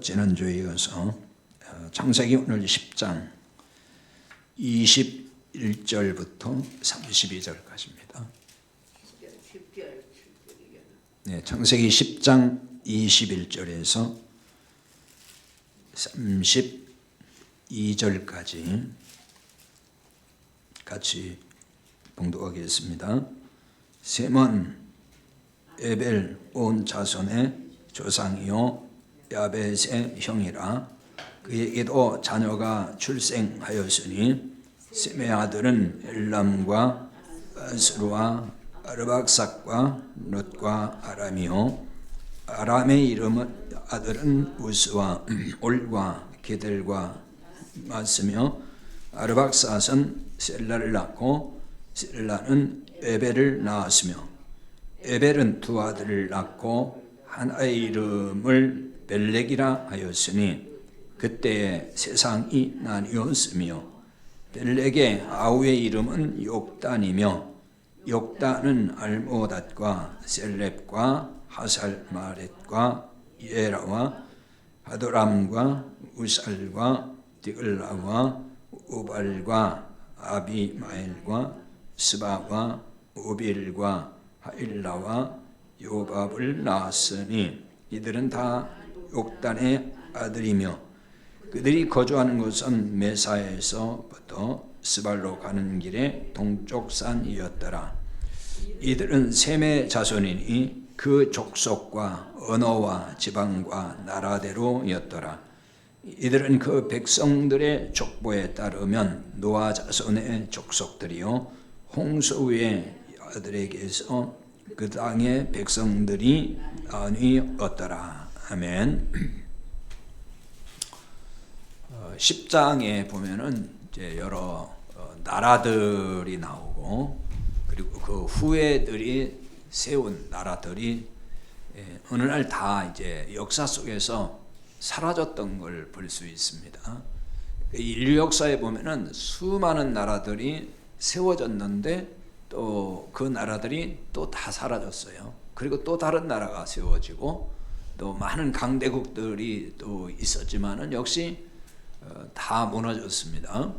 지난주에 이어서 창세기 오늘 10장 21절부터 32절까지입니다. 네, 창세기 10장 21절에서 32절까지 같이 봉독하겠습니다. 셈은 에벨 온 자손의 조상이요 야벳의 형이라. 그에게도 자녀가 출생하였으니 셈의 아들은 엘람과 아스루와 아르박삭과 롯과 아람이요 아람의 이름은 아들은 우스와 올과 게델과 마스며 아르박삭은 셀라를 낳고 셀라는 에벨을 낳았으며 에벨은 두 아들을 낳고 하나의 이름을 벨렉이라 하였으니 그때에 세상이 나뉘었으며 벨렉의 아우의 이름은 욕단이며 욕단은 알모닷과 셀렙과 하살마렛과 예라와 하도람과 우살과 디글라와 우발과 아비마엘과 스바와 오빌과 하일라와 요밥을 낳았으니 이들은 다 욕단의 아들이며 그들이 거주하는 곳은 메사에서부터 스발로 가는 길의 동쪽 산이었더라. 이들은 셈의 자손이니 그 족속과 언어와 지방과 나라대로였더라. 이들은 그 백성들의 족보에 따르면 노아 자손의 족속들이요 홍수 의 아들에게서 그 땅의 백성들이 나뉘었더라. 아멘. 10장에 보면은 이제 여러 나라들이 나오고 그리고 그 후예들이 세운 나라들이 어느 날 다 이제 역사 속에서 사라졌던 걸 볼 수 있습니다. 인류 역사에 보면은 수많은 나라들이 세워졌는데 또 그 나라들이 또 다 사라졌어요. 그리고 또 다른 나라가 세워지고 또 많은 강대국들이 또 있었지만은 역시 다 무너졌습니다.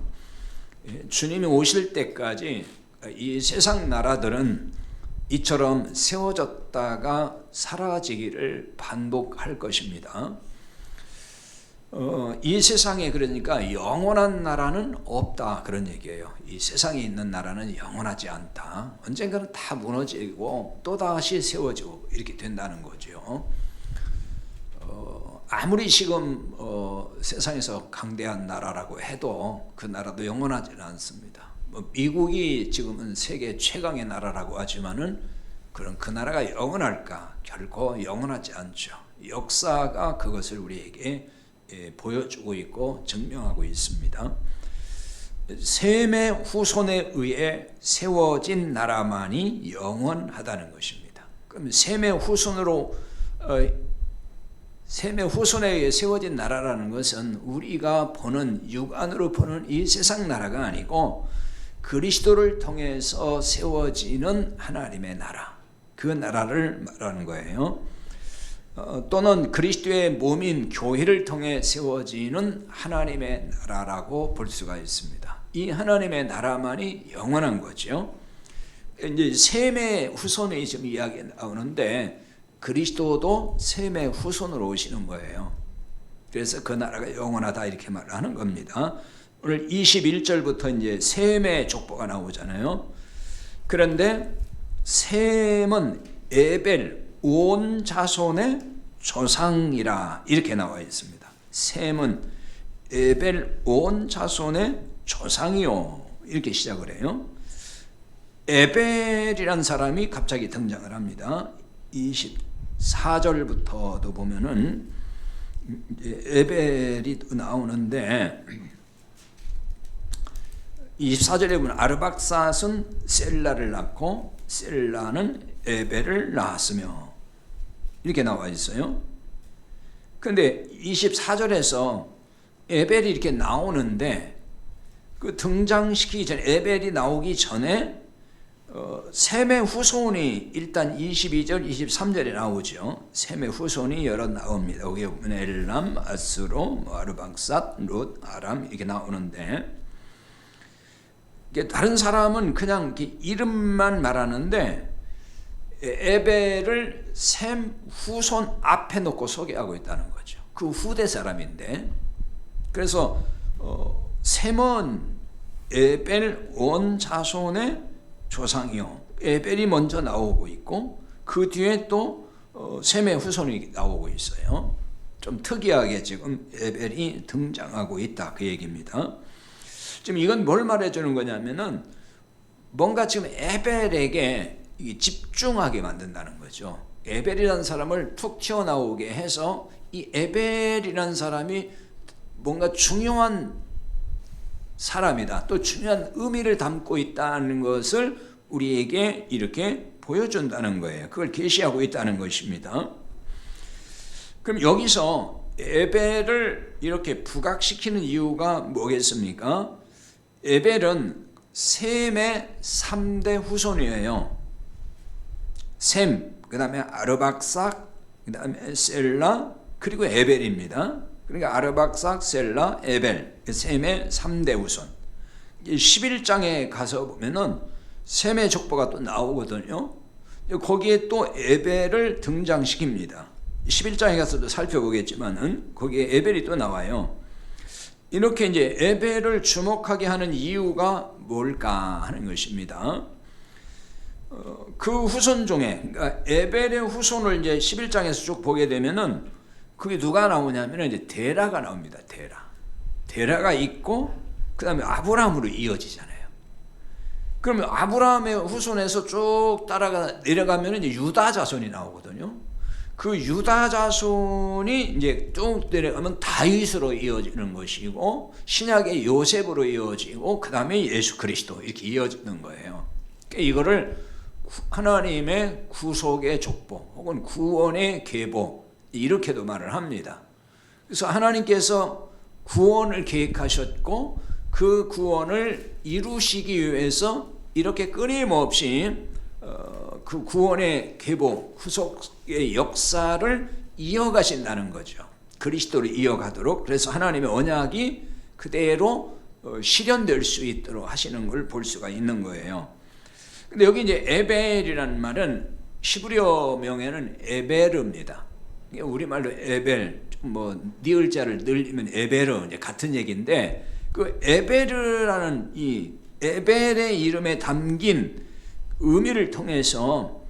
주님이 오실 때까지 이 세상 나라들은 이처럼 세워졌다가 사라지기를 반복할 것입니다. 이 세상에 그러니까 영원한 나라는 없다 그런 얘기예요. 이 세상에 있는 나라는 영원하지 않다. 언젠가는 다 무너지고 또 다시 세워지고 이렇게 된다는 거죠. 아무리 지금 세상에서 강대한 나라라고 해도 그 나라도 영원하지는 않습니다. 미국이 지금은 세계 최강의 나라라고 하지만은 그런 그 나라가 영원할까? 결코 영원하지 않죠. 역사가 그것을 우리에게 보여주고 있고 증명하고 있습니다. 셈의 후손에 의해 세워진 나라만이 영원하다는 것입니다. 그럼 셈의 후손에 의해 세워진 나라라는 것은 우리가 보는 육안으로 보는 이 세상 나라가 아니고 그리스도를 통해서 세워지는 하나님의 나라, 그 나라를 말하는 거예요. 또는 그리스도의 몸인 교회를 통해 세워지는 하나님의 나라라고 볼 수가 있습니다. 이 하나님의 나라만이 영원한 거죠. 이제 셈의 후손이 지금 이야기 나오는데 그리스도도 셈의 후손으로 오시는 거예요. 그래서 그 나라가 영원하다 이렇게 말하는 겁니다. 오늘 21절부터 이제 셈의 족보가 나오잖아요. 그런데 셈은 에벨 온 자손의 조상이라 이렇게 나와 있습니다. 셈은 에벨 온 자손의 조상이요 이렇게 시작을 해요. 에벨이란 사람이 갑자기 등장을 합니다. 24절부터도 보면은 에벨이 나오는데 24절에 보면 아르박삭은 셀라를 낳고 셀라는 에벨을 낳았으며 이렇게 나와 있어요. 그런데 24절에서 에벨이 이렇게 나오는데 그 등장시키기 전에 에벨이 나오기 전에 셈의 후손이 일단 22절, 23절에 나오죠. 셈의 후손이 여러 나옵니다. 여기 보면 엘람, 아스로, 아르박삿, 룻, 아람 이렇게 나오는데 다른 사람은 그냥 이름만 말하는데 에벨을 셈 후손 앞에 놓고 소개하고 있다는 거죠. 그 후대 사람인데, 그래서 셈은 에벨 온 자손의 조상이요. 에벨이 먼저 나오고 있고 그 뒤에 또 셈의 후손이 나오고 있어요. 좀 특이하게 지금 에벨이 등장하고 있다 그 얘기입니다. 지금 이건 뭘 말해주는 거냐면은 뭔가 지금 에벨에게 집중하게 만든다는 거죠. 에벨이라는 사람을 툭 튀어나오게 해서 이 에벨이라는 사람이 뭔가 중요한 사람이다, 또 중요한 의미를 담고 있다는 것을 우리에게 이렇게 보여준다는 거예요. 그걸 계시하고 있다는 것입니다. 그럼 여기서 에벨을 이렇게 부각시키는 이유가 뭐겠습니까? 에벨은 셈의 3대 후손이에요. 셈, 그 다음에 아르박삭, 그 다음에 셀라, 그리고 에벨입니다. 그러니까 아르박삭, 셀라, 에벨, 셈의 3대 후손. 11장에 가서 보면은 셈의 족보가 또 나오거든요. 거기에 또 에벨을 등장시킵니다. 11장에 가서도 살펴보겠지만은 거기에 에벨이 또 나와요. 이렇게 이제 에벨을 주목하게 하는 이유가 뭘까 하는 것입니다. 그 후손 중에, 그러니까 에벨의 후손을 이제 11장에서 쭉 보게 되면은 그게 누가 나오냐면 이제 데라가 나옵니다. 데라가 있고 그 다음에 아브라함으로 이어지잖아요. 그러면 아브라함의 후손에서 쭉 따라가 내려가면 이제 유다 자손이 나오거든요. 그 유다 자손이 이제 쭉 내려가면 다윗으로 이어지는 것이고 신약의 요셉으로 이어지고 그 다음에 예수 그리스도 이렇게 이어지는 거예요. 그러니까 이거를 하나님의 구속의 족보 혹은 구원의 계보 이렇게도 말을 합니다. 그래서 하나님께서 구원을 계획하셨고 그 구원을 이루시기 위해서 이렇게 끊임없이 그 구원의 계보, 구속의 역사를 이어가신다는 거죠. 그리스도를 이어가도록. 그래서 하나님의 언약이 그대로 실현될 수 있도록 하시는 걸 볼 수가 있는 거예요. 근데 여기 이제 에벨이라는 말은 히브리어 명에는 에베르입니다. 우리말로 에벨, 뭐 니을자를 늘리면 에베르 이제 같은 얘기인데 그 에베르라는 이 에벨의 이름에 담긴 의미를 통해서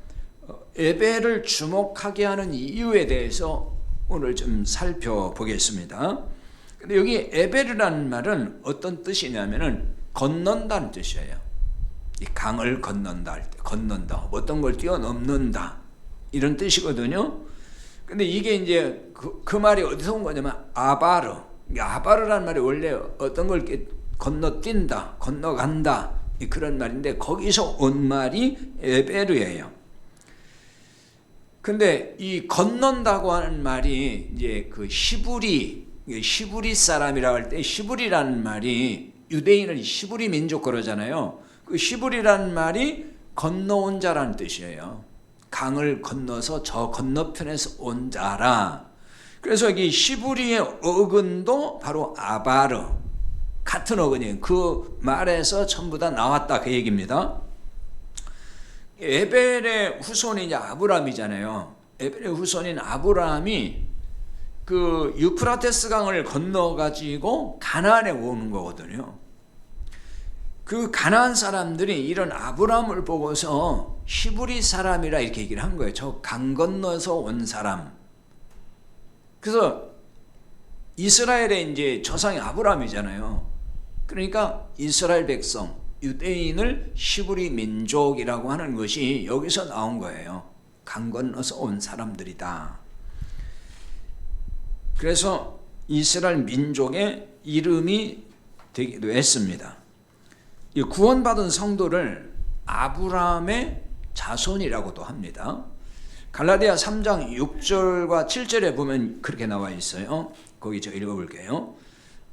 에벨을 주목하게 하는 이유에 대해서 오늘 좀 살펴보겠습니다. 근데 여기 에벨이라는 말은 어떤 뜻이냐면은 건넌다는 뜻이에요. 이 강을 건넌다 할 때, 건넌다, 어떤 걸 뛰어넘는다 이런 뜻이거든요. 근데 이게 이제 그 말이 어디서 온 거냐면 아바르. 아바르라는 말이 원래 어떤 걸 이렇게 건너뛴다, 건너간다 그런 말인데 거기서 온 말이 에베르예요. 근데 이 건넌다고 하는 말이 이제 그 히브리 사람이라고 할 때 히브리라는 말이 유대인을 히브리 민족 그러잖아요. 그 히브리라는 말이 건너온 자라는 뜻이에요. 강을 건너서 저 건너편에서 온 자라. 그래서 여기 히브리의 어근도 바로 아바르 같은 어근이에요. 그 말에서 전부 다 나왔다 그 얘기입니다. 에벨의 후손이 이제 아브라함이잖아요. 에벨의 후손인 아브라함이 그 유프라테스 강을 건너 가지고 가나안에 오는 거거든요. 그 가나안 사람들이 이런 아브라함을 보고서 히브리 사람이라 이렇게 얘기를 한 거예요. 저 강 건너서 온 사람. 그래서 이스라엘의 이제 조상이 아브라함이잖아요. 그러니까 이스라엘 백성, 유대인을 히브리 민족이라고 하는 것이 여기서 나온 거예요. 강 건너서 온 사람들이다. 그래서 이스라엘 민족의 이름이 되기도 했습니다. 이 구원받은 성도를 아브라함의 자손이라고도 합니다. 갈라디아 3장 6절과 7절에 보면 그렇게 나와 있어요. 거기 제가 읽어볼게요.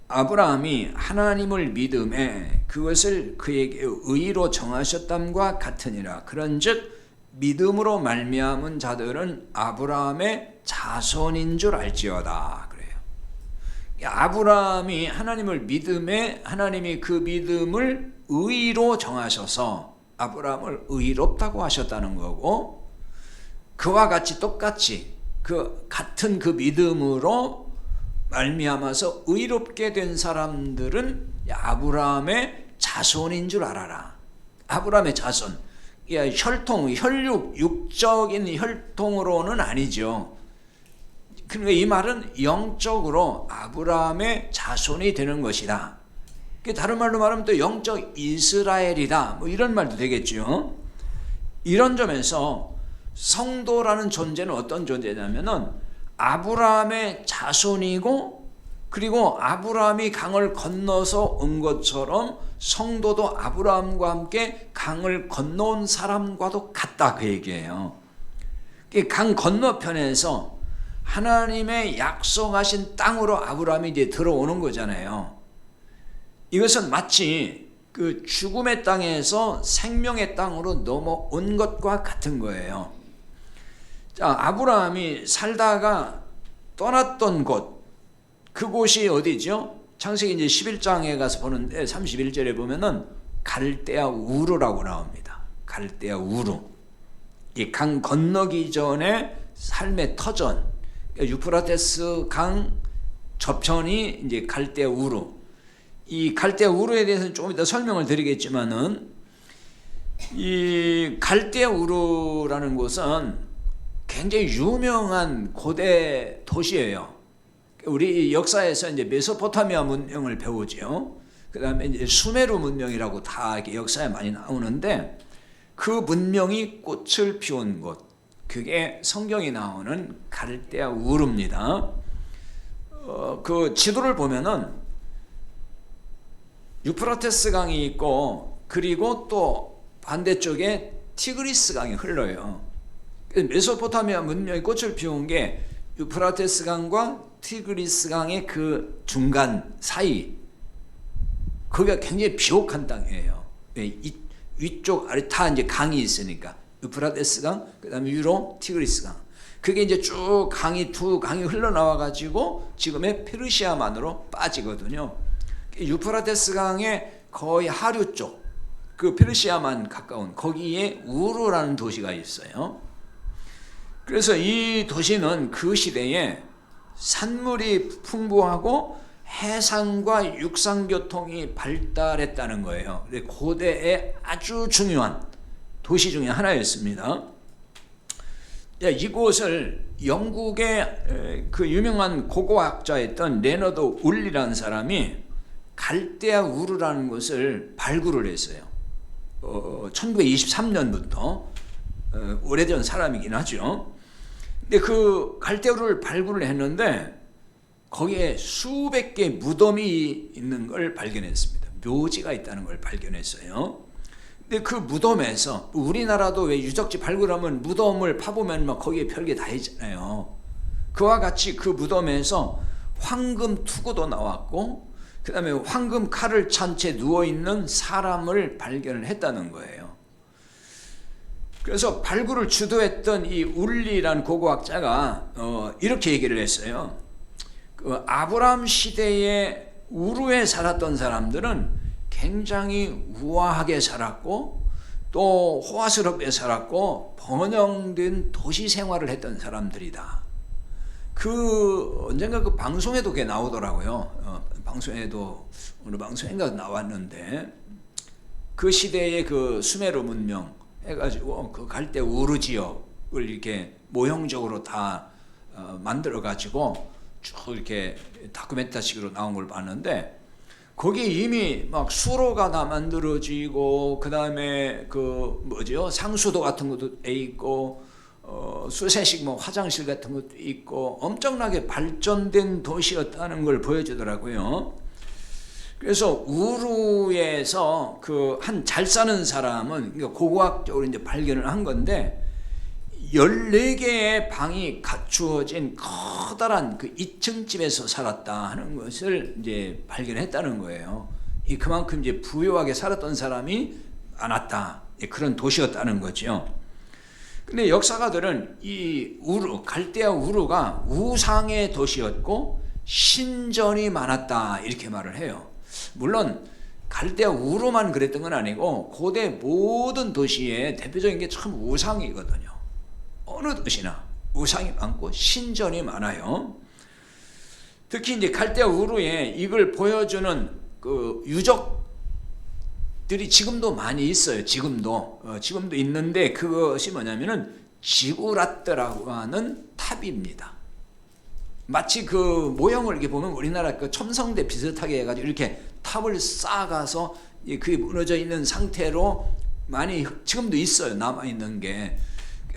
아브라함이 하나님을 믿음에 그것을 그에게 의로 정하셨담과 같으니라. 그런즉 믿음으로 말미암은 자들은 아브라함의 자손인 줄 알지어다. 그래요. 아브라함이 하나님을 믿음에 하나님이 그 믿음을 의로 정하셔서 아브라함을 의롭다고 하셨다는 거고, 그와 같이 똑같이 그 같은 그 믿음으로 말미암아서 의롭게 된 사람들은 아브라함의 자손인 줄 알아라. 아브라함의 자손. 혈통, 육적인 혈통으로는 아니죠. 그러니까 이 말은 영적으로 아브라함의 자손이 되는 것이다. 다른 말로 말하면 또 영적 이스라엘이다. 뭐 이런 말도 되겠죠. 이런 점에서 성도라는 존재는 어떤 존재냐면은 아브라함의 자손이고, 그리고 아브라함이 강을 건너서 온 것처럼 성도도 아브라함과 함께 강을 건너온 사람과도 같다, 그 얘기예요. 강 건너편에서 하나님의 약속하신 땅으로 아브라함이 이제 들어오는 거잖아요. 이것은 마치 그 죽음의 땅에서 생명의 땅으로 넘어온 것과 같은 거예요. 자, 아브라함이 살다가 떠났던 곳, 그곳이 어디죠? 창세기 이제 11장에 가서 보는데 31절에 보면은 갈대아 우르라고 나옵니다. 갈대아 우르. 이 강 건너기 전에 삶의 터전, 유프라테스 강 저편이 이제 갈대아 우르. 이 갈대아 우르에 대해서는 조금 이따 설명을 드리겠지만은, 이 갈대아 우르라는 곳은 굉장히 유명한 고대 도시예요. 우리 역사에서 이제 메소포타미아 문명을 배우죠. 그 다음에 이제 수메르 문명이라고 다 이렇게 역사에 많이 나오는데, 그 문명이 꽃을 피운 곳, 그게 성경이 나오는 갈대아 우르입니다. 그 지도를 보면은 유프라테스 강이 있고, 그리고 또 반대쪽에 티그리스 강이 흘러요. 메소포타미아 문명이 꽃을 피운 게 유프라테스 강과 티그리스 강의 그 중간 사이, 거기가 굉장히 비옥한 땅이에요. 위쪽 아래 다 이제 강이 있으니까 유프라테스 강, 그다음에 위로 티그리스 강. 그게 이제 쭉 두 강이 흘러나와 가지고 지금의 페르시아만으로 빠지거든요. 유프라테스 강의 거의 하류 쪽, 그 페르시아만 가까운 거기에 우르라는 도시가 있어요. 그래서 이 도시는 그 시대에 산물이 풍부하고 해상과 육상교통이 발달했다는 거예요. 고대의 아주 중요한 도시 중에 하나였습니다. 이곳을 영국의 그 유명한 고고학자였던 레너드 울리라는 사람이 갈대아 우르라는 곳을 발굴을 했어요. 1923년부터 오래전 사람이긴 하죠. 근데 그 갈대아 우르를 발굴을 했는데 거기에 수백 개의 무덤이 있는 걸 발견했습니다. 묘지가 있다는 걸 발견했어요. 근데 그 무덤에서, 우리나라도 왜 유적지 발굴하면 무덤을 파보면 막 거기에 별게 다 있잖아요. 그와 같이 그 무덤에서 황금 투구도 나왔고, 그 다음에 황금 칼을 찬 채 누워있는 사람을 발견을 했다는 거예요. 그래서 발굴을 주도했던 이 울리라는 고고학자가 이렇게 얘기를 했어요. 그 아브라함 시대에 우르에 살았던 사람들은 굉장히 우아하게 살았고, 또 호화스럽게 살았고, 번영된 도시 생활을 했던 사람들이다. 언젠가 그 방송에도 그게 나오더라고요. 방송에도 어느 방송인가 나왔는데, 그 시대의 그 수메르 문명 해가지고 그 갈대 우르 지역을 이렇게 모형적으로 다 만들어가지고 쭉 이렇게 다큐멘터식으로 나온 걸 봤는데, 거기에 이미 막 수로가 다 만들어지고, 그 다음에 상수도 같은 것도 돼 있고, 수세식 화장실 같은 것도 있고, 엄청나게 발전된 도시였다는 걸 보여주더라고요. 그래서 우르에서 한 잘 사는 사람은, 그러니까 고고학적으로 이제 발견을 한 건데, 14개의 방이 갖추어진 커다란 그 2층 집에서 살았다 하는 것을 이제 발견했다는 거예요. 그만큼 이제 부유하게 살았던 사람이 많았다. 그런 도시였다는 거죠. 근데 역사가들은 이 우르, 갈대아 우르가 우상의 도시였고 신전이 많았다 이렇게 말을 해요. 물론 갈대아 우르만 그랬던 건 아니고 고대 모든 도시의 대표적인 게 참 우상이거든요. 어느 도시나 우상이 많고 신전이 많아요. 특히 이제 갈대아 우르에 이걸 보여주는 그 유적들이 지금도 많이 있어요. 지금도 있는데 그것이 뭐냐면은 지구라트라고 하는 탑입니다. 마치 그 모형을 이렇게 보면 우리나라 그 첨성대 비슷하게 해가지고 이렇게 탑을 쌓아가서 그게 무너져 있는 상태로 많이 지금도 있어요. 남아 있는 게.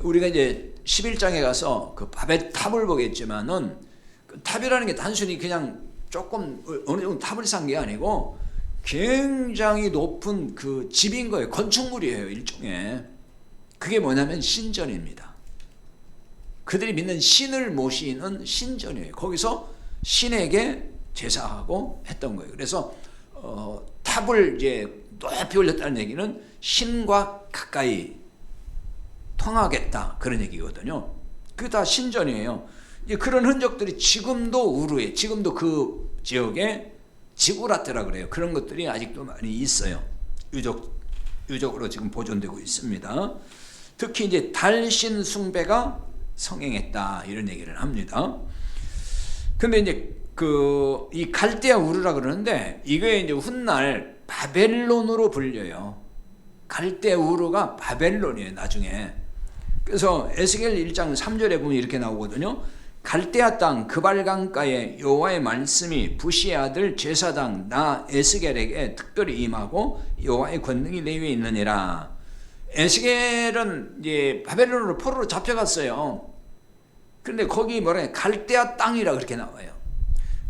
우리가 이제 11장에 가서 그 바벨 탑을 보겠지만은 그 탑이라는 게 단순히 그냥 조금 어느 정도 탑을 쌓은 게 아니고 굉장히 높은 그 집인 거예요. 건축물이에요, 일종의. 그게 뭐냐면 신전입니다. 그들이 믿는 신을 모시는 신전이에요. 거기서 신에게 제사하고 했던 거예요. 그래서 탑을 이제 높이 올렸다는 얘기는 신과 가까이 통하겠다 그런 얘기거든요. 그게 다 신전이에요. 이제 그런 흔적들이 지금도 우르에, 지금도 그 지역에 지구라트라 그래요. 그런 것들이 아직도 많이 있어요. 유적으로 지금 보존되고 있습니다. 특히 이제 달신 숭배가 성행했다 이런 얘기를 합니다. 근데 이제 이 갈대아 우르라 그러는데 이게 이제 훗날 바벨론으로 불려요. 갈대아 우르가 바벨론이에요, 나중에. 그래서 에스겔 1장 3절에 보면 이렇게 나오거든요. 갈대아 땅 그발강가에 여호와의 말씀이 부시의 아들 제사장 나 에스겔에게 특별히 임하고 여호와의 권능이 내 위에 있느니라. 에스겔은 이제 바벨론으로 포로로 잡혀갔어요. 그런데 거기 뭐래 갈대아 땅이라 그렇게 나와요.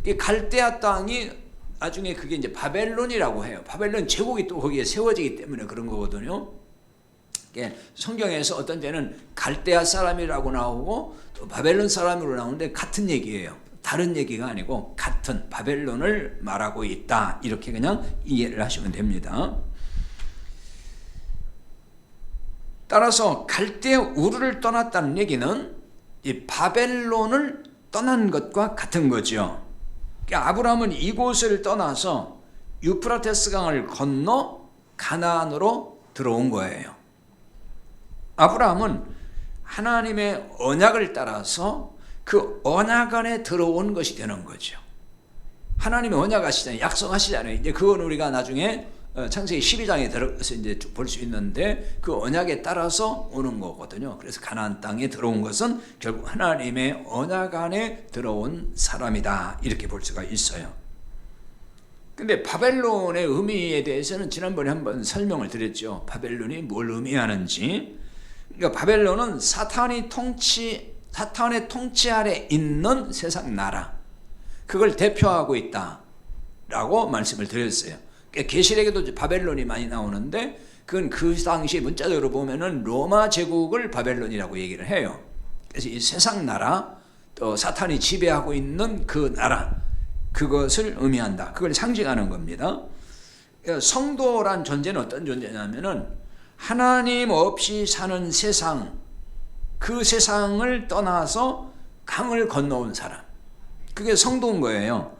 이 갈대아 땅이 나중에 그게 이제 바벨론이라고 해요. 바벨론 제국이 또 거기에 세워지기 때문에 그런 거거든요. 성경에서 어떤 때는 갈대아 사람이라고 나오고 또 바벨론 사람으로 나오는데 같은 얘기예요. 다른 얘기가 아니고 같은 바벨론을 말하고 있다. 이렇게 그냥 이해를 하시면 됩니다. 따라서 갈대아 우르를 떠났다는 얘기는 이 바벨론을 떠난 것과 같은 거죠. 아브라함은 이곳을 떠나서 유프라테스 강을 건너 가나안으로 들어온 거예요. 아브라함은 하나님의 언약을 따라서 그 언약 안에 들어온 것이 되는 거죠. 하나님의 언약 하시잖아요. 약속하시잖아요. 이제 그건 우리가 나중에 창세기 12장에 들어가서 이제 볼 수 있는데 그 언약에 따라서 오는 거거든요. 그래서 가나안 땅에 들어온 것은 결국 하나님의 언약 안에 들어온 사람이다. 이렇게 볼 수가 있어요. 근데 바벨론의 의미에 대해서는 지난번에 한번 설명을 드렸죠. 바벨론이 뭘 의미하는지. 그러니까 바벨론은 사탄의 통치 아래 있는 세상 나라, 그걸 대표하고 있다라고 말씀을 드렸어요. 계시록에도 바벨론이 많이 나오는데 그건 그 당시 문자적으로 보면은 로마 제국을 바벨론이라고 얘기를 해요. 그래서 이 세상 나라, 또 사탄이 지배하고 있는 그 나라, 그것을 의미한다. 그걸 상징하는 겁니다. 성도란 존재는 어떤 존재냐면은 하나님 없이 사는 세상, 그 세상을 떠나서 강을 건너온 사람, 그게 성도인 거예요.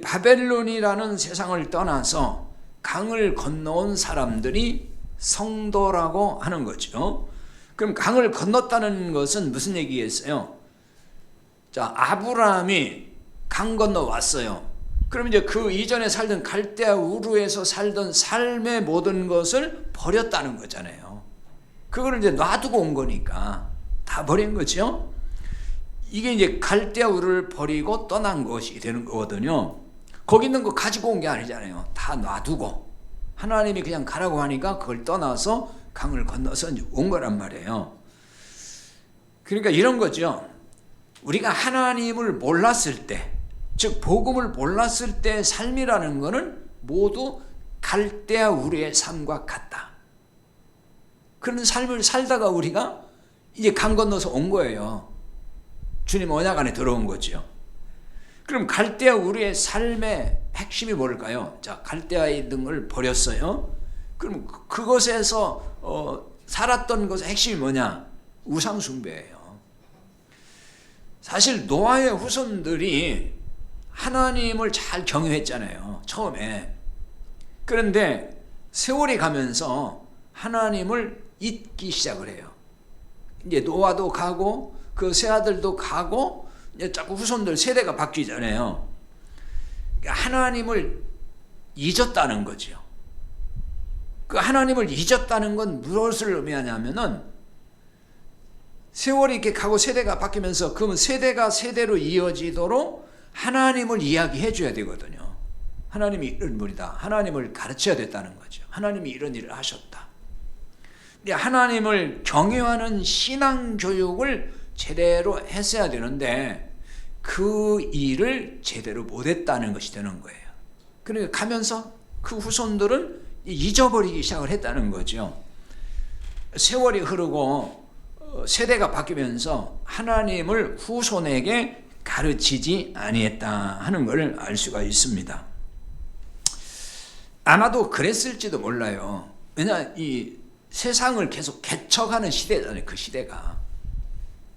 바벨론이라는 세상을 떠나서 강을 건너온 사람들이 성도라고 하는 거죠. 그럼 강을 건넜다는 것은 무슨 얘기겠어요? 자, 아브라함이 강 건너 왔어요. 그럼 이제 그 이전에 살던 갈대아 우르에서 살던 삶의 모든 것을 버렸다는 거잖아요. 그걸 이제 놔두고 온 거니까 다 버린 거죠. 이게 이제 갈대아 우르를 버리고 떠난 것이 되는 거거든요. 거기 있는 거 가지고 온 게 아니잖아요. 다 놔두고 하나님이 그냥 가라고 하니까 그걸 떠나서 강을 건너서 이제 온 거란 말이에요. 그러니까 이런 거죠. 우리가 하나님을 몰랐을 때, 즉 복음을 몰랐을 때 삶이라는 것은 모두 갈대아 우르의 삶과 같다. 그런 삶을 살다가 우리가 이제 강 건너서 온 거예요. 주님 언약 안에 들어온 거죠. 그럼 갈대아 우리의 삶의 핵심이 뭘까요? 자, 갈대아의 등을 버렸어요. 그럼 그것에서 살았던 것의 핵심이 뭐냐? 우상 숭배예요. 사실 노아의 후손들이 하나님을 잘 경외했잖아요, 처음에. 그런데 세월이 가면서 하나님을 잊기 시작을 해요. 이제 노아도 가고 그 세 아들도 가고 이제 자꾸 후손들 세대가 바뀌잖아요. 그러니까 하나님을 잊었다는 거죠. 그 하나님을 잊었다는 건 무엇을 의미하냐면은 세월이 이렇게 가고 세대가 바뀌면서 그러면 세대가 세대로 이어지도록 하나님을 이야기해 줘야 되거든요. 하나님이 이런 분이다. 하나님을 가르쳐야 됐다는 거죠. 하나님이 이런 일을 하셨다. 근데 하나님을 경외하는 신앙 교육을 제대로 했어야 되는데 그 일을 제대로 못했다는 것이 되는 거예요. 그러니까 가면서 그 후손들은 잊어버리기 시작을 했다는 거죠. 세월이 흐르고 세대가 바뀌면서 하나님을 후손에게 가르치지 아니했다 하는 것을 알 수가 있습니다. 아마도 그랬을지도 몰라요. 왜냐, 이 세상을 계속 개척하는 시대잖아요. 그 시대가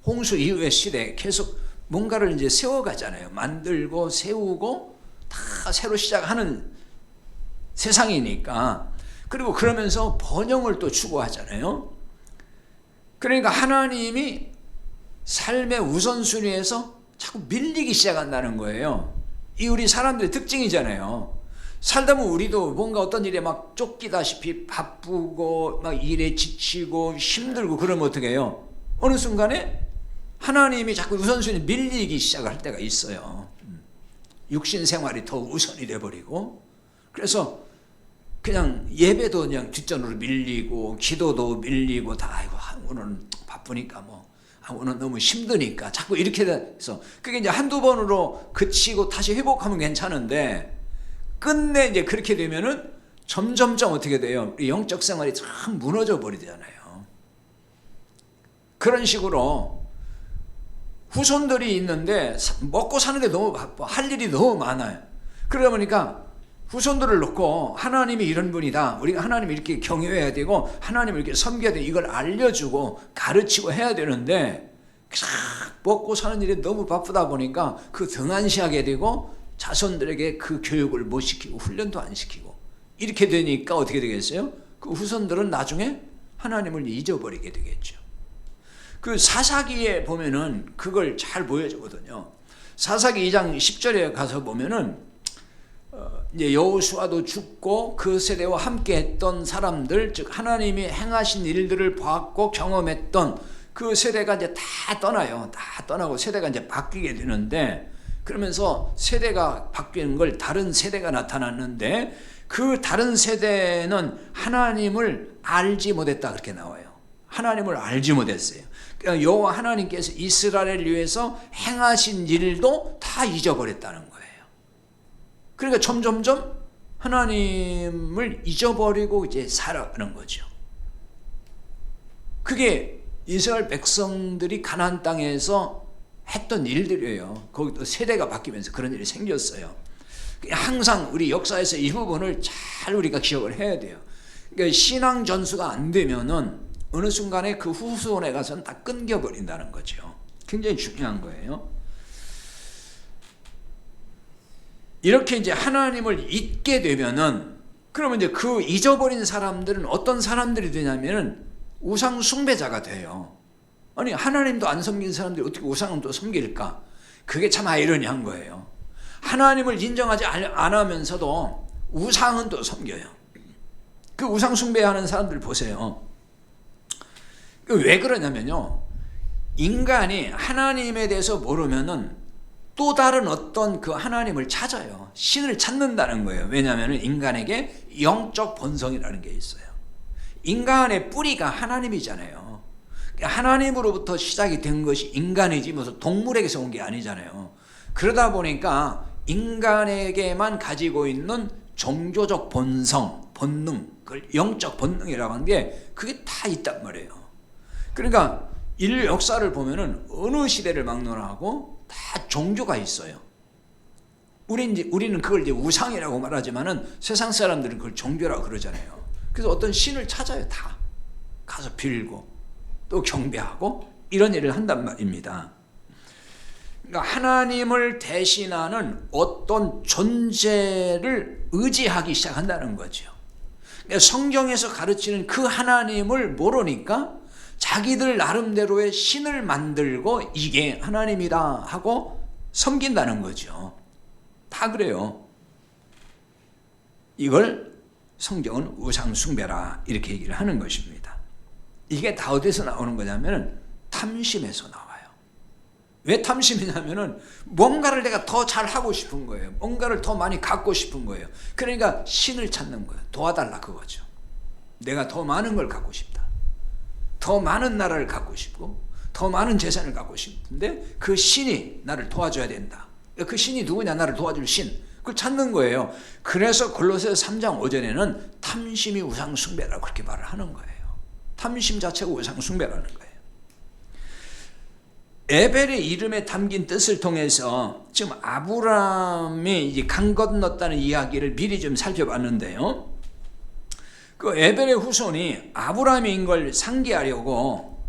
홍수 이후의 시대, 계속 뭔가를 이제 세워가잖아요. 만들고 세우고 다 새로 시작하는 세상이니까. 그리고 그러면서 번영을 또 추구하잖아요. 그러니까 하나님이 삶의 우선순위에서 자꾸 밀리기 시작한다는 거예요. 이 우리 사람들의 특징이잖아요. 살다 보면 우리도 뭔가 어떤 일에 막 쫓기다시피 바쁘고 막 일에 지치고 힘들고 그러면 어떻게 해요? 어느 순간에 하나님이 자꾸 우선순위 밀리기 시작할 때가 있어요. 육신 생활이 더 우선이 돼버리고, 그래서 그냥 예배도 그냥 뒷전으로 밀리고 기도도 밀리고 다 아이고 오늘은 바쁘니까 뭐 오늘 너무 힘드니까 자꾸 이렇게 돼서 그게 이제 한두 번으로 그치고 다시 회복하면 괜찮은데 끝내 이제 그렇게 되면은 점점점 어떻게 돼요? 우리 영적 생활이 참 무너져 버리잖아요. 그런 식으로 후손들이 있는데 먹고 사는 게 너무 바빠, 할 일이 너무 많아요. 그러다 보니까 후손들을 놓고 하나님이 이런 분이다, 우리가 하나님을 이렇게 경외해야 되고 하나님을 이렇게 섬겨야 돼, 이걸 알려주고 가르치고 해야 되는데 먹고 사는 일이 너무 바쁘다 보니까 그 등한시하게 되고 자손들에게 그 교육을 못 시키고 훈련도 안 시키고 이렇게 되니까 어떻게 되겠어요? 그 후손들은 나중에 하나님을 잊어버리게 되겠죠. 그 사사기에 보면은 그걸 잘 보여주거든요. 사사기 2장 10절에 가서 보면은 이제 여호수아도 죽고 그 세대와 함께 했던 사람들, 즉 하나님이 행하신 일들을 봤고 경험했던 그 세대가 이제 다 떠나요. 다 떠나고 세대가 이제 바뀌게 되는데, 그러면서 세대가 바뀌는 걸 다른 세대가 나타났는데 그 다른 세대는 하나님을 알지 못했다 그렇게 나와요. 하나님을 알지 못했어요. 그러니까 여호와 하나님께서 이스라엘을 위해서 행하신 일도 다 잊어버렸다는 거예요. 그러니까 점점점 하나님을 잊어버리고 이제 살아가는 거죠. 그게 이스라엘 백성들이 가나안 땅에서 했던 일들이에요. 거기도 세대가 바뀌면서 그런 일이 생겼어요. 항상 우리 역사에서 이 부분을 잘 우리가 기억을 해야 돼요. 그러니까 신앙 전수가 안 되면은 어느 순간에 그 후손에 가서는 다 끊겨버린다는 거죠. 굉장히 중요한 거예요. 이렇게 이제 하나님을 잊게 되면은, 그러면 이제 그 잊어버린 사람들은 어떤 사람들이 되냐면은 우상 숭배자가 돼요. 아니, 하나님도 안 섬긴 사람들이 어떻게 우상을 또 섬길까? 그게 참 아이러니한 거예요. 하나님을 인정하지 않으면서도 우상은 또 섬겨요. 그 우상 숭배하는 사람들 보세요. 왜 그러냐면요, 인간이 하나님에 대해서 모르면은 또 다른 어떤 그 하나님을 찾아요. 신을 찾는다는 거예요. 왜냐하면 인간에게 영적 본성이라는 게 있어요. 인간의 뿌리가 하나님이잖아요. 하나님으로부터 시작이 된 것이 인간이지 무슨 동물에게서 온 게 아니잖아요. 그러다 보니까 인간에게만 가지고 있는 종교적 본성, 본능, 그걸 영적 본능이라고 하는 게 그게 다 있단 말이에요. 그러니까 인류 역사를 보면은 어느 시대를 막론하고 다 종교가 있어요. 우리는 그걸 이제 우상이라고 말하지만은 세상 사람들은 그걸 종교라고 그러잖아요. 그래서 어떤 신을 찾아요. 다 가서 빌고 또 경배하고 이런 일을 한단 말입니다. 그러니까 하나님을 대신하는 어떤 존재를 의지하기 시작한다는 거죠. 그러니까 성경에서 가르치는 그 하나님을 모르니까 자기들 나름대로의 신을 만들고 이게 하나님이다 하고 섬긴다는 거죠. 다 그래요. 이걸 성경은 우상숭배라 이렇게 얘기를 하는 것입니다. 이게 다 어디서 나오는 거냐면 탐심에서 나와요. 왜 탐심이냐면은 뭔가를 내가 더 잘하고 싶은 거예요. 뭔가를 더 많이 갖고 싶은 거예요. 그러니까 신을 찾는 거예요. 도와달라 그거죠. 내가 더 많은 걸 갖고 싶다. 더 많은 나라를 갖고 싶고 더 많은 재산을 갖고 싶은데 그 신이 나를 도와줘야 된다. 그 신이 누구냐? 나를 도와줄 신. 그걸 찾는 거예요. 그래서 골로새서 3장 5절에는 탐심이 우상숭배라고 그렇게 말을 하는 거예요. 탐심 자체가 우상숭배라는 거예요. 에벨의 이름에 담긴 뜻을 통해서 지금 아브라함이 이제 강 건넜다는 이야기를 미리 좀 살펴봤는데요. 그 에벨의 후손이 아브라함인 걸 상기하려고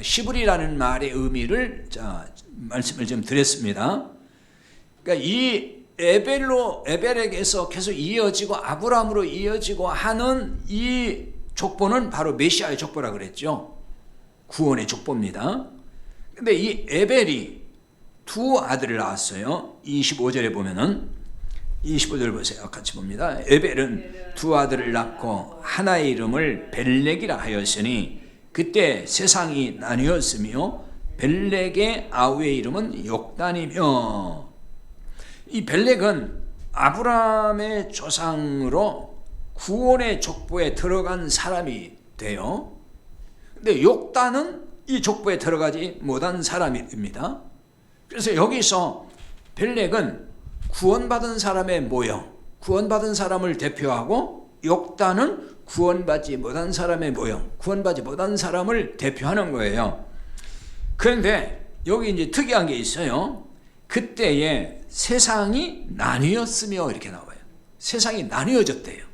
시브리라는 말의 의미를 말씀을 좀 드렸습니다. 그러니까 이 에벨에게서 계속 이어지고 아브라함으로 이어지고 하는 이 족보는 바로 메시아의 족보라 그랬죠. 구원의 족보입니다. 근데 이 에벨이 두 아들을 낳았어요. 25절에 보면은 25절 보세요. 같이 봅니다. 에벨은 두 아들을 낳고 하나의 이름을 벨렉이라 하였으니 그때 세상이 나뉘었으며 벨렉의 아우의 이름은 욕단이며, 이 벨렉은 아브라함의 조상으로 구원의 족보에 들어간 사람이 돼요. 근데 욕단은 이 족보에 들어가지 못한 사람입니다. 그래서 여기서 벨렉은 구원받은 사람의 모형, 구원받은 사람을 대표하고 욕단은 구원받지 못한 사람의 모형, 구원받지 못한 사람을 대표하는 거예요. 그런데 여기 이제 특이한 게 있어요. 그때에 세상이 나뉘었으며 이렇게 나와요. 세상이 나뉘어졌대요.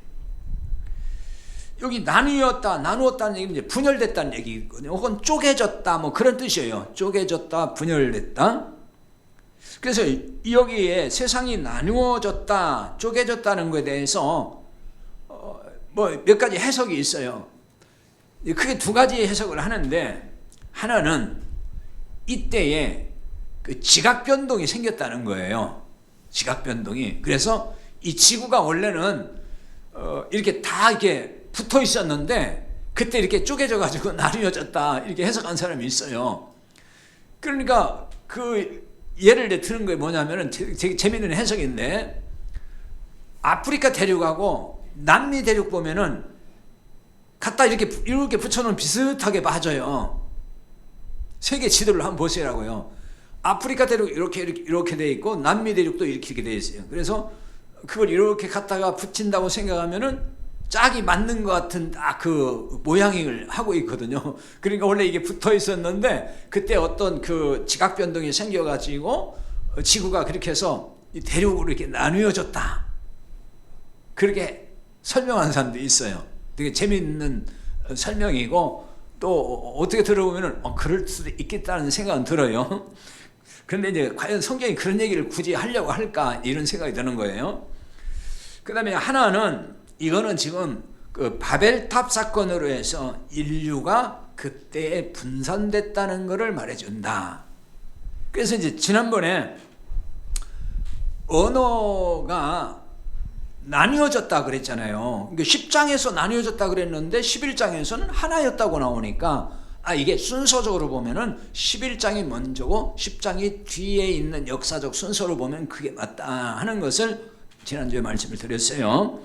여기 나누었다는 얘기는 이제 분열됐다는 얘기거든요. 혹은 쪼개졌다, 뭐 그런 뜻이에요. 쪼개졌다, 분열됐다. 그래서 여기에 세상이 나누어졌다, 쪼개졌다는 것에 대해서 뭐 몇 가지 해석이 있어요. 크게 두 가지 해석을 하는데, 하나는 이때에 그 지각 변동이 생겼다는 거예요. 지각 변동이. 그래서 이 지구가 원래는 이렇게 다 이렇게 붙어 있었는데 그때 이렇게 쪼개져 가지고 나뉘어졌다, 이렇게 해석한 사람이 있어요. 그러니까 그 예를 드는 게 뭐냐면은 되게 재미있는 해석인데, 아프리카 대륙하고 남미 대륙 보면은 갖다 이렇게 붙여놓으면 비슷하게 맞아요. 세계 지도를 한번 보시라고요. 아프리카 대륙 이렇게 돼 있고 남미 대륙도 이렇게 돼 있어요. 그래서 그걸 이렇게 갖다가 붙인다고 생각하면은 짝이 맞는 것 같은 그 모양을 하고 있거든요. 그러니까 원래 이게 붙어 있었는데 그때 어떤 그 지각 변동이 생겨가지고 지구가 그렇게 해서 대륙으로 이렇게 나뉘어졌다, 그렇게 설명하는 사람도 있어요. 되게 재미있는 설명이고, 또 어떻게 들어보면은 그럴 수도 있겠다는 생각은 들어요. 그런데 이제 과연 성경이 그런 얘기를 굳이 하려고 할까, 이런 생각이 드는 거예요. 그 다음에 하나는, 이거는 지금 그 바벨탑 사건으로 해서 인류가 그때에 분산됐다는 것을 말해준다. 그래서 이제 지난번에 언어가 나뉘어졌다 그랬잖아요. 그러니까 10장에서 나뉘어졌다 그랬는데 11장에서는 하나였다고 나오니까, 이게 순서적으로 보면은 11장이 먼저고 10장이 뒤에 있는 역사적 순서로 보면 그게 맞다 하는 것을 지난주에 말씀을 드렸어요.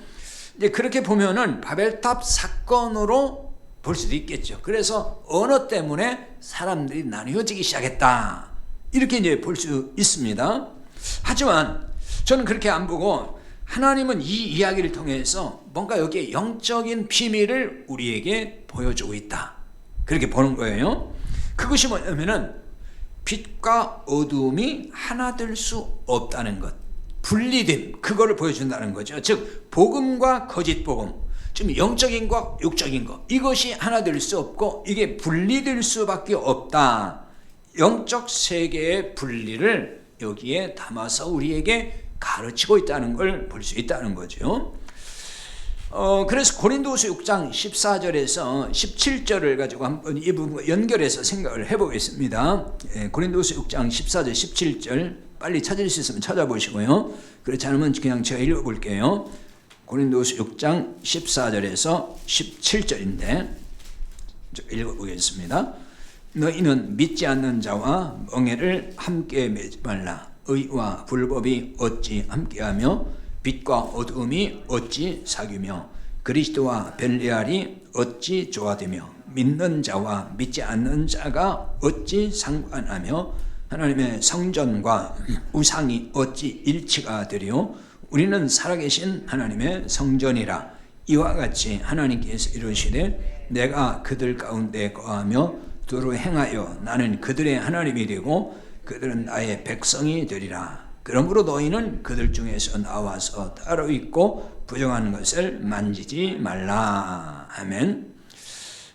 이제 그렇게 보면은 바벨탑 사건으로 볼 수도 있겠죠. 그래서 언어 때문에 사람들이 나뉘어지기 시작했다, 이렇게 이제 볼 수 있습니다. 하지만 저는 그렇게 안 보고, 하나님은 이 이야기를 통해서 뭔가 여기에 영적인 비밀을 우리에게 보여주고 있다, 그렇게 보는 거예요. 그것이 뭐냐면은 빛과 어둠이 하나 될 수 없다는 것, 분리됨, 그거를 보여준다는 거죠. 즉 복음과 거짓 복음, 지금 영적인 것, 육적인 것, 이것이 하나 될 수 없고 이게 분리될 수밖에 없다. 영적 세계의 분리를 여기에 담아서 우리에게 가르치고 있다는 걸 볼 수 있다는 거죠. 그래서 고린도후서 6장 14절에서 17절을 가지고 한번 이 부분 연결해서 생각을 해보겠습니다. 고린도후서 6장 14절 17절 빨리 찾을 수 있으면 찾아보시고요. 그렇지 않으면 그냥 제가 읽어볼게요. 고린도후서 6장 14절에서 17절인데 읽어보겠습니다. 너희는 믿지 않는 자와 멍에를 함께 매지 말라. 의와 불법이 어찌 함께하며 빛과 어두움이 어찌 사귀며 그리스도와 벨리알이 어찌 조화되며 믿는 자와 믿지 않는 자가 어찌 상관하며 하나님의 성전과 우상이 어찌 일치가 되리요. 우리는 살아계신 하나님의 성전이라. 이와 같이 하나님께서 이르시되 내가 그들 가운데 거하며 두루 행하여 나는 그들의 하나님이 되고 그들은 나의 백성이 되리라. 그러므로 너희는 그들 중에서 나와서 따로 있고 부정한 것을 만지지 말라. 아멘.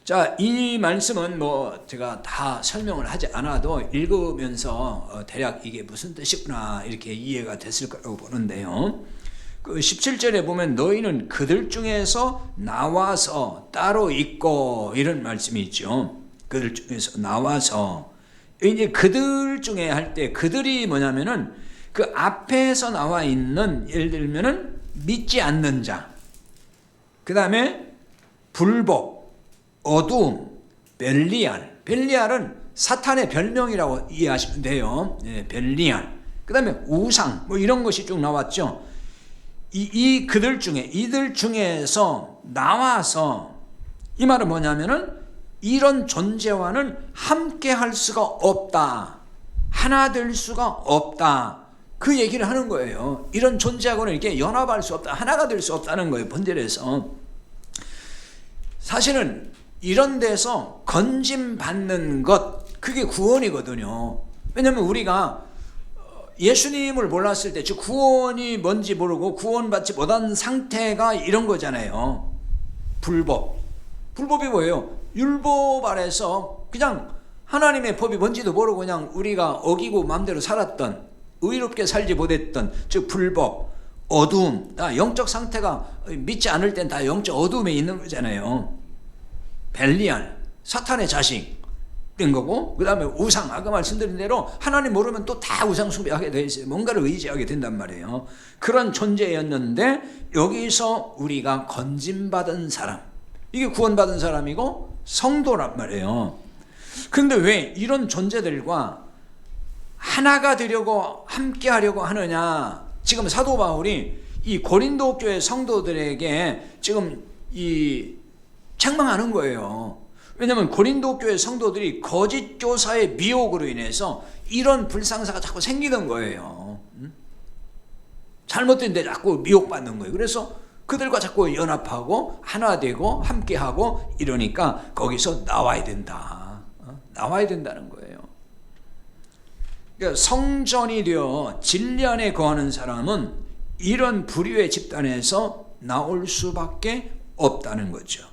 자, 이 말씀은 제가 다 설명을 하지 않아도 읽으면서 대략 이게 무슨 뜻이구나 이렇게 이해가 됐을 거라고 보는데요. 그 17절에 보면 너희는 그들 중에서 나와서 따로 있고 이런 말씀이 있죠. 그들 중에서 나와서. 이제 그들 중에 할 때 그들이 뭐냐면은 그 앞에서 나와 있는, 예를 들면은 믿지 않는 자, 그 다음에 불법, 어두움, 벨리알. 벨리알은 사탄의 별명이라고 이해하시면 돼요. 벨리알. 그 다음에 우상, 이런 것이 쭉 나왔죠. 이 그들 중에, 이들 중에서 나와서, 이 말은 뭐냐면은 이런 존재와는 함께 할 수가 없다. 하나 될 수가 없다. 그 얘기를 하는 거예요. 이런 존재하고는 이렇게 연합할 수 없다. 하나가 될 수 없다는 거예요. 본질에서. 사실은 이런 데서 건짐받는 것, 그게 구원이거든요. 왜냐하면 우리가 예수님을 몰랐을 때, 즉 구원이 뭔지 모르고 구원받지 못한 상태가 이런 거잖아요. 불법. 불법이 뭐예요? 율법 아래서 그냥 하나님의 법이 뭔지도 모르고 그냥 우리가 어기고 마음대로 살았던, 의롭게 살지 못했던, 즉 불법, 어두움, 다 영적 상태가 믿지 않을 땐 다 영적 어두움에 있는 거잖아요. 벨리알, 사탄의 자식인 거고, 그 다음에 우상, 아까 말씀드린 대로 하나님 모르면 또 다 우상 숭배하게 돼 있어요. 뭔가를 의지하게 된단 말이에요. 그런 존재였는데 여기서 우리가 건짐받은 사람, 이게 구원받은 사람이고 성도란 말이에요. 그런데 왜 이런 존재들과 하나가 되려고 함께 하려고 하느냐? 지금 사도 바울이 이 고린도 교회 성도들에게 지금 책망하는 거예요. 왜냐하면 고린도 교회 성도들이 거짓 교사의 미혹으로 인해서 이런 불상사가 자꾸 생기는 거예요. 잘못된 데 자꾸 미혹받는 거예요. 그래서 그들과 자꾸 연합하고 하나 되고 함께하고 이러니까 거기서 나와야 된다. 나와야 된다는 거예요. 그러니까 성전이 되어 진리 안에 거하는 사람은 이런 불의의 집단에서 나올 수밖에 없다는 거죠.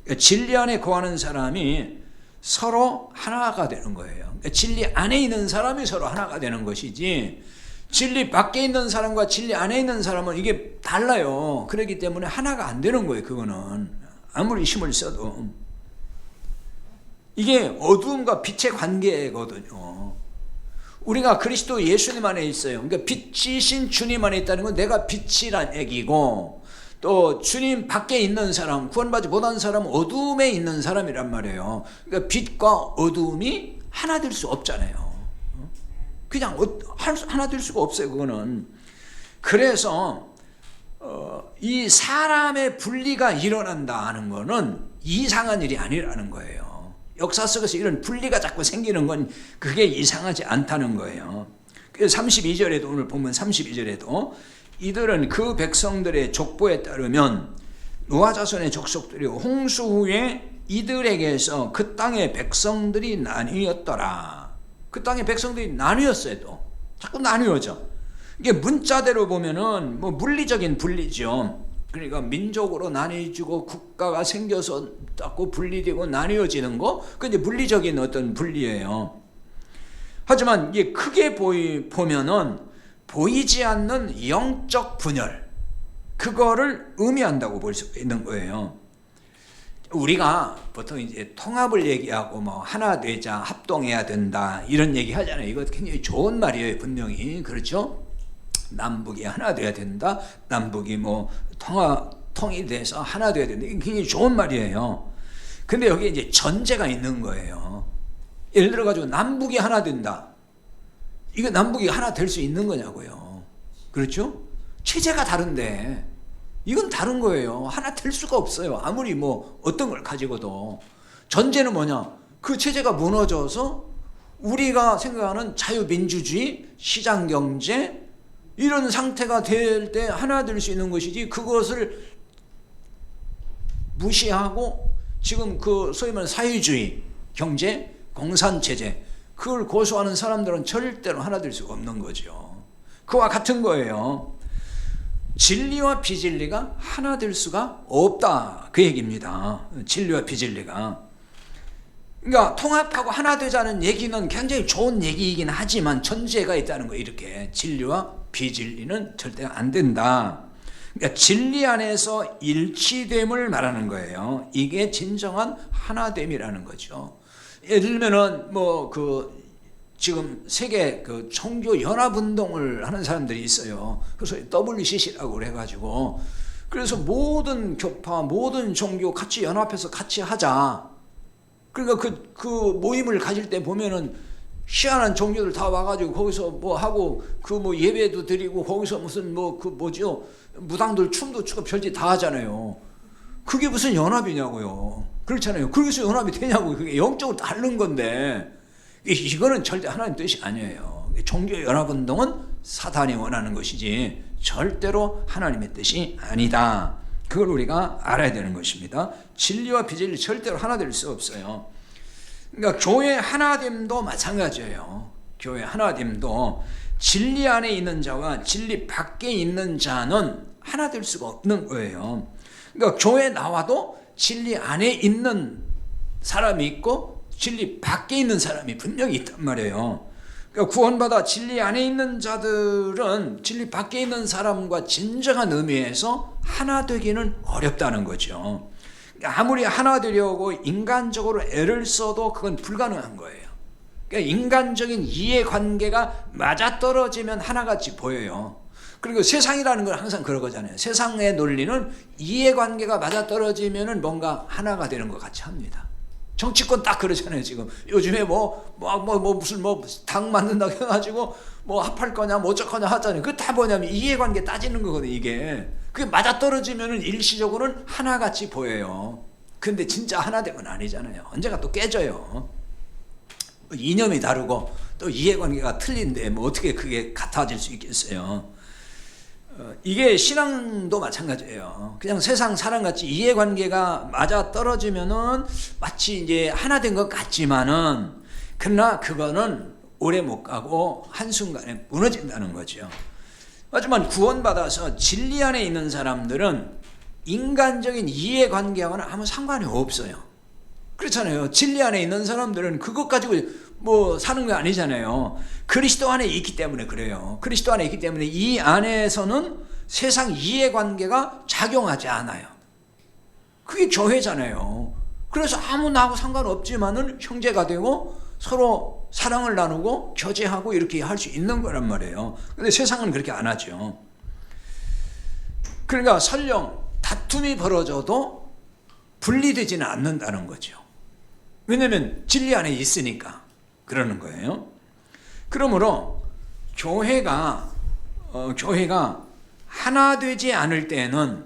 그러니까 진리 안에 거하는 사람이 서로 하나가 되는 거예요. 그러니까 진리 안에 있는 사람이 서로 하나가 되는 것이지, 진리 밖에 있는 사람과 진리 안에 있는 사람은 이게 달라요. 그렇기 때문에 하나가 안 되는 거예요. 그거는 아무리 힘을 써도. 이게 어두움과 빛의 관계거든요. 우리가 그리스도 예수님 안에 있어요. 그러니까 빛이신 주님 안에 있다는 건 내가 빛이란 얘기고, 또 주님 밖에 있는 사람, 구원받지 못한 사람은 어두움에 있는 사람이란 말이에요. 그러니까 빛과 어두움이 하나 될 수 없잖아요. 그냥 하나 될 수가 없어요. 그거는. 그래서 이 사람의 분리가 일어난다 하는 거는 이상한 일이 아니라는 거예요. 역사 속에서 이런 분리가 자꾸 생기는 건 그게 이상하지 않다는 거예요. 그래서 32절에도, 오늘 보면 32절에도 이들은 그 백성들의 족보에 따르면 노아 자손의 족속들이 홍수 후에 이들에게서 그 땅의 백성들이 나뉘었더라. 그 땅의 백성들이 나뉘었어요. 또 자꾸 나뉘어져. 이게 문자대로 보면은 뭐 물리적인 분리죠. 그러니까 민족으로 나뉘어지고 국가가 생겨서 자꾸 분리되고 나뉘어지는 거, 그게 이제 물리적인 어떤 분리예요. 하지만 이게 크게 보면은 보이지 않는 영적 분열, 그거를 의미한다고 볼 수 있는 거예요. 우리가 보통 이제 통합을 얘기하고 뭐 하나 되자, 합동해야 된다, 이런 얘기 하잖아요. 이거 굉장히 좋은 말이에요. 분명히. 그렇죠? 남북이 하나 돼야 된다. 남북이 뭐 통일돼서 하나 돼야 된다. 이게 굉장히 좋은 말이에요. 근데 여기에 이제 전제가 있는 거예요. 예를 들어 가지고 남북이 하나 된다. 이거 남북이 하나 될 수 있는 거냐고요. 그렇죠? 체제가 다른데 이건 다른 거예요. 하나 될 수가 없어요. 아무리 뭐 어떤 걸 가지고도. 전제는 뭐냐? 그 체제가 무너져서 우리가 생각하는 자유민주주의, 시장경제, 이런 상태가 될 때 하나 될 수 있는 것이지, 그것을 무시하고 지금 그 소위 말하는 사회주의 경제, 공산체제, 그걸 고수하는 사람들은 절대로 하나 될 수가 없는 거죠. 그와 같은 거예요. 진리와 비진리가 하나 될 수가 없다, 그 얘기입니다. 진리와 비진리가. 그러니까 통합하고 하나 되자는 얘기는 굉장히 좋은 얘기이긴 하지만 전제가 있다는 거예요. 이렇게 진리와 비진리는 절대 안 된다. 그러니까 진리 안에서 일치됨을 말하는 거예요. 이게 진정한 하나됨이라는 거죠. 예를 들면은 뭐 그 지금 세계 그 종교 연합 운동을 하는 사람들이 있어요. 그래서 WCC라고 그래가지고, 그래서 모든 교파, 모든 종교 같이 연합해서 같이 하자. 그러니까 그 모임을 가질 때 보면은 희한한 종교들 다 와가지고 거기서 뭐 하고, 그 뭐 예배도 드리고, 거기서 무슨 뭐 그 뭐죠, 무당들 춤도 추고 별짓 다 하잖아요. 그게 무슨 연합이냐고요. 그렇잖아요. 그래서 연합이 되냐고. 그게 영적으로 다른 건데, 이거는 절대 하나님 뜻이 아니에요. 종교 연합 운동은 사탄이 원하는 것이지 절대로 하나님의 뜻이 아니다. 그걸 우리가 알아야 되는 것입니다. 진리와 비진리 절대로 하나 될 수 없어요. 그러니까 교회 하나됨도 마찬가지예요. 교회 하나됨도 진리 안에 있는 자와 진리 밖에 있는 자는 하나 될 수가 없는 거예요. 그러니까 교회 나와도 진리 안에 있는 사람이 있고 진리 밖에 있는 사람이 분명히 있단 말이에요. 그러니까 구원받아 진리 안에 있는 자들은 진리 밖에 있는 사람과 진정한 의미에서 하나 되기는 어렵다는 거죠. 그러니까 아무리 하나 되려고 인간적으로 애를 써도 그건 불가능한 거예요. 그러니까 인간적인 이해관계가 맞아떨어지면 하나같이 보여요. 그리고 세상이라는 건 항상 그런 거잖아요. 세상의 논리는 이해관계가 맞아떨어지면 뭔가 하나가 되는 것 같이 합니다. 정치권 딱 그러잖아요. 지금 요즘에 무슨 당 만든다고 해가지고 뭐 합할 거냐 뭐 어쩌거냐 하잖아요. 그게 다 뭐냐면 이해관계 따지는 거거든요. 이게 그게 맞아떨어지면은 일시적으로는 하나같이 보여요. 근데 진짜 하나 된 건 아니잖아요. 언젠가 또 깨져요. 이념이 다르고 또 이해관계가 틀린데 뭐 어떻게 그게 같아질 수 있겠어요. 이게 신앙도 마찬가지예요. 그냥 세상 사람같이 이해관계가 맞아 떨어지면은 마치 이제 하나 된 것 같지만은, 그러나 그거는 오래 못 가고 한순간에 무너진다는 거죠. 하지만 구원받아서 진리 안에 있는 사람들은 인간적인 이해관계와는 아무 상관이 없어요. 그렇잖아요. 진리 안에 있는 사람들은 그것 가지고 뭐 사는 거 아니잖아요. 그리스도 안에 있기 때문에 그래요. 그리스도 안에 있기 때문에 이 안에서는 세상 이해관계가 작용하지 않아요. 그게 교회잖아요. 그래서 아무 나하고 상관없지만은 형제가 되고 서로 사랑을 나누고 교제하고 이렇게 할 수 있는 거란 말이에요. 근데 세상은 그렇게 안 하죠. 그러니까 설령 다툼이 벌어져도 분리되지는 않는다는 거죠. 왜냐하면 진리 안에 있으니까 그러는 거예요. 그러므로 교회가 하나 되지 않을 때는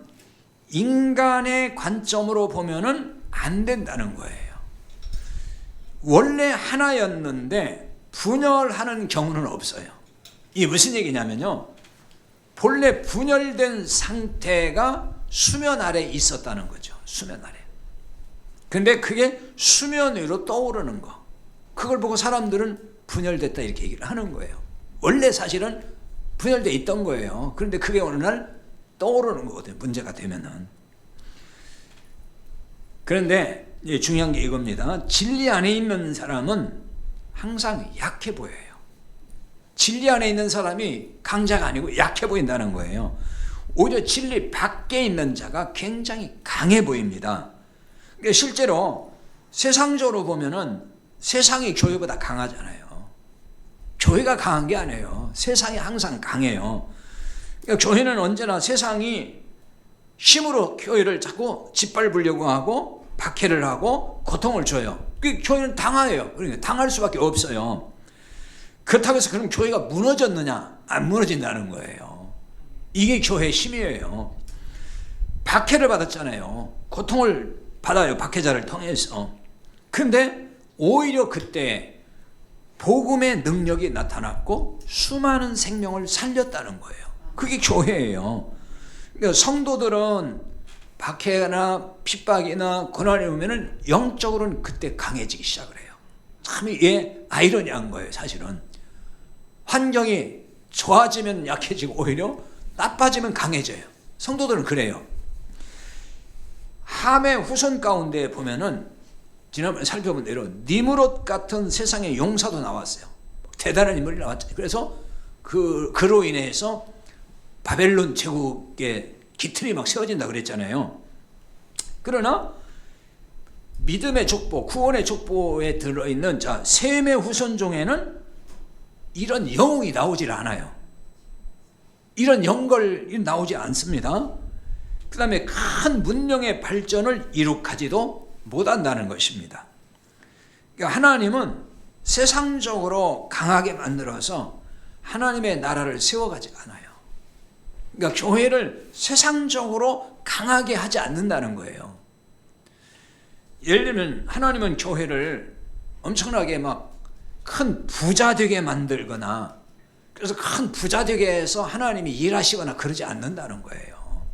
인간의 관점으로 보면은 안 된다는 거예요. 원래 하나였는데 분열하는 경우는 없어요. 이게 무슨 얘기냐면요, 본래 분열된 상태가 수면 아래 있었다는 거죠. 수면 아래. 근데 그게 수면 위로 떠오르는 거, 그걸 보고 사람들은 분열됐다 이렇게 얘기를 하는 거예요. 원래 사실은 분열돼 있던 거예요. 그런데 그게 어느 날 떠오르는 거거든요, 문제가 되면은. 그런데 중요한 게 이겁니다. 진리 안에 있는 사람은 항상 약해 보여요. 진리 안에 있는 사람이 강자가 아니고 약해 보인다는 거예요. 오히려 진리 밖에 있는 자가 굉장히 강해 보입니다. 그러니까 실제로 세상적으로 보면은 세상이 교회보다 강하잖아요. 교회가 강한 게 아니에요. 세상이 항상 강해요. 그러니까 교회는 언제나 세상이 힘으로 교회를 자꾸 짓밟으려고 하고 박해를 하고 고통을 줘요. 교회는 당해요. 그러니까 당할 수밖에 없어요. 그렇다고 해서 그럼 교회가 무너졌느냐? 안 무너진다는 거예요. 이게 교회의 힘이에요. 박해를 받았잖아요. 고통을 받아요, 박해자를 통해서. 근데 오히려 그때 복음의 능력이 나타났고 수많은 생명을 살렸다는 거예요. 그게 교회예요. 그러니까 성도들은 박해나 핍박이나 고난이 오면은 영적으로는 그때 강해지기 시작을 해요. 참 이게 아이러니한 거예요, 사실은. 환경이 좋아지면 약해지고 오히려 나빠지면 강해져요. 성도들은 그래요. 함의 후손 가운데 보면은 지난번에 살펴본 대로 니므롯 같은 세상의 용사도 나왔어요. 대단한 인물이 나왔죠. 그래서 그로 인해서 바벨론 제국의 기틀이 막 세워진다 그랬잖아요. 그러나 믿음의 족보, 구원의 족보에 들어있는 셈의 후손 중에는 이런 영웅이 나오질 않아요. 이런 영걸이 나오지 않습니다. 그 다음에 큰 문명의 발전을 이룩하지도 못한다는 것입니다. 그러니까 하나님은 세상적으로 강하게 만들어서 하나님의 나라를 세워가지 않아요. 그러니까 교회를 세상적으로 강하게 하지 않는다는 거예요. 예를 들면 하나님은 교회를 엄청나게 막 큰 부자 되게 만들거나 그래서 큰 부자 되게 해서 하나님이 일하시거나 그러지 않는다는 거예요.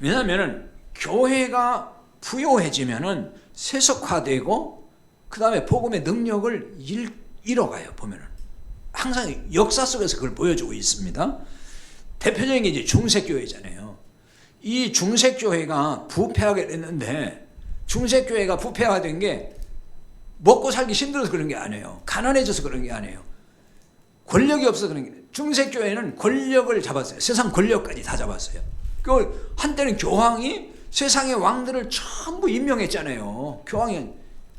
왜냐하면 교회가 부요해지면은 세속화되고 그 다음에 복음의 능력을 잃어가요. 보면은 항상 역사 속에서 그걸 보여주고 있습니다. 대표적인 게 이제 중세교회잖아요. 이 중세교회가 부패하게 됐는데 중세교회가 부패가 된 게 먹고 살기 힘들어서 그런 게 아니에요. 가난해져서 그런 게 아니에요. 권력이 없어서 그런 게 아니에요. 중세교회는 권력을 잡았어요. 세상 권력까지 다 잡았어요. 그 한때는 교황이 세상의 왕들을 전부 임명했잖아요. 교황이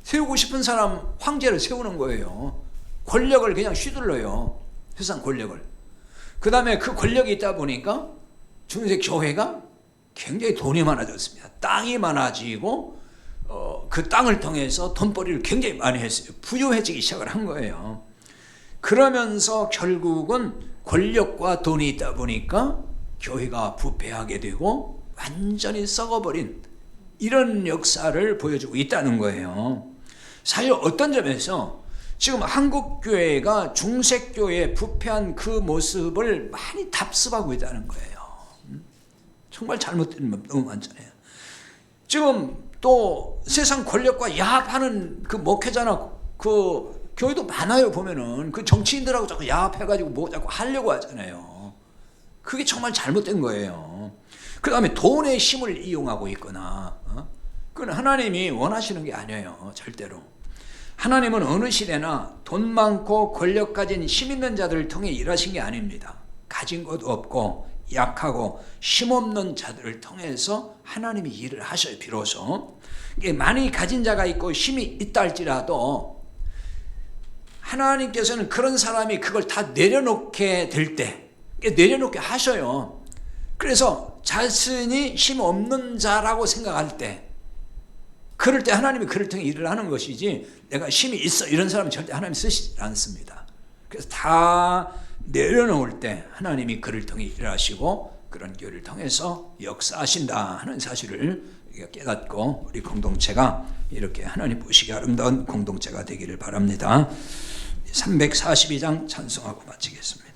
세우고 싶은 사람 황제를 세우는 거예요. 권력을 그냥 휘둘러요. 세상 권력을. 그 다음에 그 권력이 있다 보니까 중세교회가 굉장히 돈이 많아졌습니다. 땅이 많아지고 그 땅을 통해서 돈벌이를 굉장히 많이 했어요. 부유해지기 시작을 한 거예요. 그러면서 결국은 권력과 돈이 있다 보니까 교회가 부패하게 되고 완전히 썩어버린 이런 역사를 보여주고 있다는 거예요. 사실 어떤 점에서 지금 한국교회가 중세교회에 부패한 그 모습을 많이 답습하고 있다는 거예요. 정말 잘못된 법 너무 많잖아요. 지금 또 세상 권력과 야합하는 그 목회자나 그 교회도 많아요. 보면은 그 정치인들하고 자꾸 야합해가지고 뭐 자꾸 하려고 하잖아요. 그게 정말 잘못된 거예요. 그 다음에 돈의 힘을 이용하고 있거나 그건 하나님이 원하시는 게 아니에요. 절대로. 하나님은 어느 시대나 돈 많고 권력 가진 힘 있는 자들을 통해 일하신 게 아닙니다. 가진 것 없고 약하고 힘없는 자들을 통해서 하나님이 일을 하셔요. 비로소 많이 가진 자가 있고 힘이 있다 할지라도 하나님께서는 그런 사람이 그걸 다 내려놓게 될 때 내려놓게 하셔요. 그래서 자신이 힘 없는 자라고 생각할 때 그럴 때 하나님이 그를 통해 일을 하는 것이지 내가 힘이 있어 이런 사람은 절대 하나님 쓰시지 않습니다. 그래서 다 내려놓을 때 하나님이 그를 통해 일하시고 그런 교회를 통해서 역사하신다 하는 사실을 깨닫고 우리 공동체가 이렇게 하나님 보시기에 아름다운 공동체가 되기를 바랍니다. 342장 찬송하고 마치겠습니다.